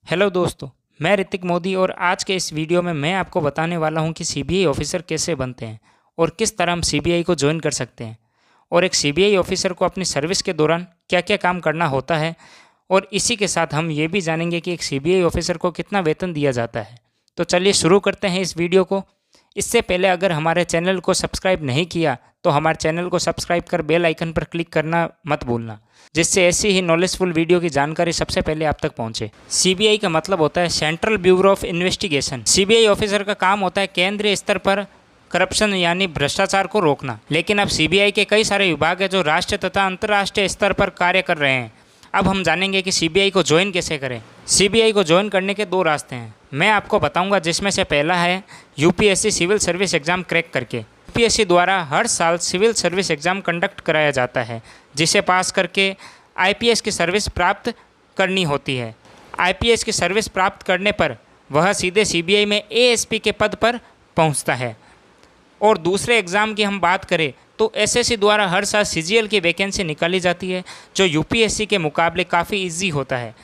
Hello दोस्तों, मैं ऋतिक मोदी और आज के इस वीडियो में मैं आपको बताने वाला हूं कि सीबीआई ऑफिसर कैसे बनते हैं और किस तरह हम सीबीआई को ज्वाइन कर सकते हैं और एक सीबीआई ऑफिसर को अपनी सर्विस के दौरान क्या क्या काम करना होता है। और इसी के साथ हम ये भी जानेंगे कि एक सीबीआई ऑफिसर को कितना वेतन दिया जाता है। तो चलिए शुरू करते हैं इस वीडियो को। इससे पहले अगर हमारे चैनल को सब्सक्राइब नहीं किया तो हमारे चैनल को सब्सक्राइब कर बेल आइकन पर क्लिक करना मत भूलना, जिससे ऐसी ही नॉलेजफुल वीडियो की जानकारी सबसे पहले आप तक पहुंचे। सीबीआई का मतलब होता है central bureau of investigation. CBI officer का काम होता है केंद्रीय स्तर पर करप्शन यानी भ्रष्टाचार को रोकना। लेकिन अब सीबीआई के कई सारे विभाग हैं जो राष्ट्रीय तथा अंतर्राष्ट्रीय स्तर पर कार्य कर रहे हैं। अब हम जानेंगे कि सीबीआई को ज्वाइन कैसे करें। सीबीआई को ज्वाइन करने के दो रास्ते हैं, मैं आपको बताऊंगा, जिसमें से पहला है UPSC civil service exam crack करके। यूपीएससी द्वारा हर साल सिविल सर्विस एग्ज़ाम कंडक्ट कराया जाता है, जिसे पास करके आईपीएस की सर्विस प्राप्त करनी होती है। आईपीएस की सर्विस प्राप्त करने पर वह सीधे सीबीआई में एएसपी के पद पर पहुंचता है। और दूसरे एग्ज़ाम की हम बात करें तो एसएससी द्वारा हर साल सीजीएल की वैकेंसी निकाली जाती है, जो यूपीएससी के मुकाबले काफ़ी इजी होता है।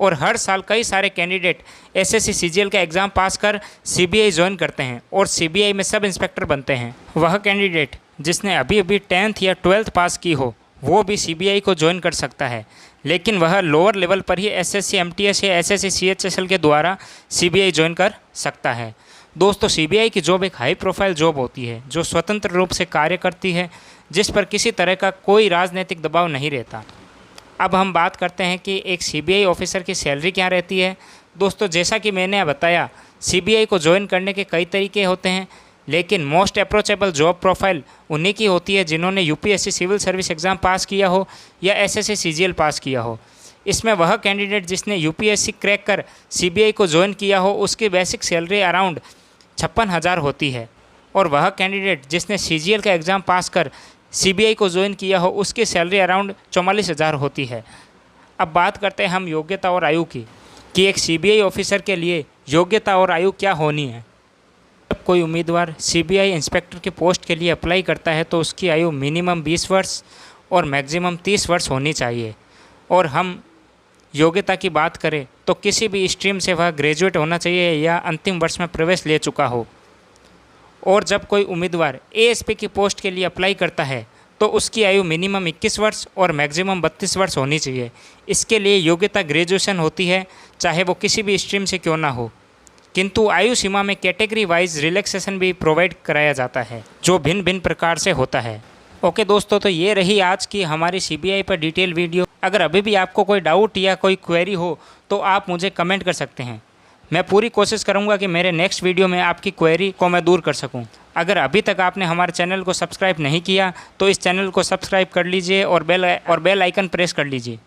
और हर साल कई सारे कैंडिडेट एसएससी सीजीएल का एग्ज़ाम पास कर सीबीआई ज्वाइन करते हैं और सीबीआई में सब इंस्पेक्टर बनते हैं। वह कैंडिडेट जिसने अभी अभी 10th या 12th पास की हो वो भी सीबीआई को ज्वाइन कर सकता है, लेकिन वह लोअर लेवल पर ही एसएससी एमटीएस या एसएससी सीएचएसएल के द्वारा सीबीआई ज्वाइन कर सकता है। दोस्तों, सीबीआई की जॉब एक हाई प्रोफाइल जॉब होती है जो स्वतंत्र रूप से कार्य करती है, जिस पर किसी तरह का कोई राजनीतिक दबाव नहीं रहता। अब हम बात करते हैं कि एक सीबीआई ऑफिसर की सैलरी क्या रहती है। दोस्तों, जैसा कि मैंने बताया, सीबीआई को ज्वाइन करने के कई तरीके होते हैं, लेकिन मोस्ट अप्रोचेबल जॉब प्रोफाइल उन्हीं की होती है जिन्होंने UPSC civil service exam pass किया हो या एसएससी सीजीएल पास किया हो। इसमें वह कैंडिडेट जिसने यूपीएससी क्रैक कर सीबीआई को ज्वाइन किया हो उसकी बेसिक सैलरी अराउंड 56,000 होती है, और वह कैंडिडेट जिसने सीजीएल का एग्ज़ाम पास कर सीबीआई को ज्वाइन किया हो उसकी सैलरी अराउंड 44,000 होती है। अब बात करते हैं हम योग्यता और आयु की, कि एक सीबीआई ऑफिसर के लिए योग्यता और आयु क्या होनी है। जब कोई उम्मीदवार सीबीआई इंस्पेक्टर की पोस्ट के लिए अप्लाई करता है तो उसकी आयु मिनिमम 20 वर्ष और मैक्सिमम 30 वर्ष होनी चाहिए। और हम योग्यता की बात करें तो किसी भी स्ट्रीम से वह ग्रेजुएट होना चाहिए या अंतिम वर्ष में प्रवेश ले चुका हो। और जब कोई उम्मीदवार एएसपी की पोस्ट के लिए अप्लाई करता है तो उसकी आयु मिनिमम 21 वर्ष और मैक्सिमम 32 वर्ष होनी चाहिए। इसके लिए योग्यता ग्रेजुएशन होती है, चाहे वो किसी भी स्ट्रीम से क्यों ना हो। किंतु आयु सीमा में कैटेगरी वाइज रिलैक्सेशन भी प्रोवाइड कराया जाता है, जो भिन्न भिन्न प्रकार से होता है। ओके दोस्तों, तो ये रही आज की हमारी सीबीआई पर डिटेल वीडियो। अगर अभी भी आपको कोई डाउट या कोई क्वेरी हो तो आप मुझे कमेंट कर सकते हैं। मैं पूरी कोशिश करूंगा कि मेरे नेक्स्ट वीडियो में आपकी क्वेरी को मैं दूर कर सकूं। अगर अभी तक आपने हमारे चैनल को सब्सक्राइब नहीं किया तो इस चैनल को सब्सक्राइब कर लीजिए और बेल आइकन प्रेस कर लीजिए।